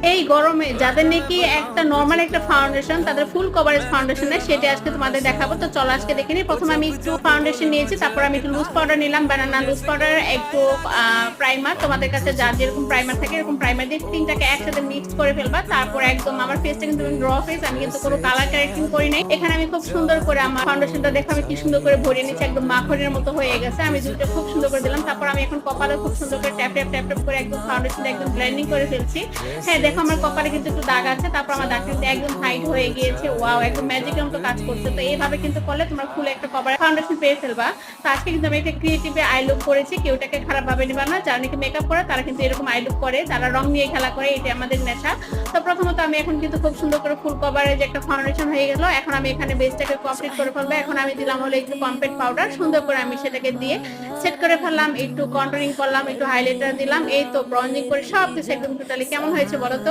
এই গরমে যাদের নাকি একটা নরমাল একটা ফাউন্ডেশন, তাদের ফুল কভারেজ ফাউন্ডেশন নেই, সেটা আজকে তোমাদের দেখাবো। তো চলো আজকে দেখে নিই। প্রথমে আমি একটু ফাউন্ডেশন নিয়েছি, তারপর আমি একটু লুজ পাউডার নিলাম, বানানা লুজ পাউডার, একটু প্রাইমার। তোমাদের কাছে যার যেরকম প্রাইমার থাকে এরকম প্রাইমার দিয়ে তিনটাকে একসাথে মিক্স করে ফেলবা। তারপর একদম আমার ফেসটা কিন্তু র ফেস, আমি কিন্তু কোনো কালার কারেক্টিং করি নাই। এখানে আমি খুব সুন্দর করে আমার ফাউন্ডেশনটা দেখো আমি কি সুন্দর করে ভরিয়ে নিচ্ছি, একদম মাখনের মতো হয়ে গেছে। আমি দুটো খুব সুন্দর করে দিলাম। তারপর আমি এখন কপালে খুব সুন্দর করে ট্যাপ ট্যাপ ট্যাপ ট্যাপ করে একদম ফাউন্ডেশনটা একদম ব্লেন্ডিং করে ফেলছি। হ্যাঁ দেখো আমার কপালে কিন্তু একটু দাগ আছে, তারপর আমার দাগটা কিন্তু একদম হাইড হয়ে গিয়েছে। ওয়াও, একদম ম্যাজিকের মতো কাজ করছে। তো এইভাবে কিন্তু করলে তোমার ফুল একটা কভার ফাউন্ডেশন পেয়ে ফেলবা। তো আজকে কিন্তু আমি একটা ক্রিয়েটিভ আই লুক করেছি, কেউটাকে খারাপ ভাবে নিবা না। যারা নাকি মেকআপ করে তারা কিন্তু এরকম আই লুক করে, তারা রং নিয়ে খেলা করে, এটা আমাদের নেশা। তো প্রথমত আমি এখন কিন্তু খুব সুন্দর করে ফুল কভারের যে একটা ফাউন্ডেশন হয়ে গেল। এখন আমি এখানে বেসটাকে কমপ্লিট করে ফেলবো। এখন আমি দিলাম হলো একটু কমপ্যাক্ট পাউডার, সুন্দর করে আমি সেটাকে দিয়ে সেট করে ফেললাম, একটু কন্ট্রোলিং করলাম, একটু হাইলাইটার দিলাম। এই তো ব্রঞ্জিং করে সবকিছু একদম টোটালি কেমন হয়েছে বলো তো?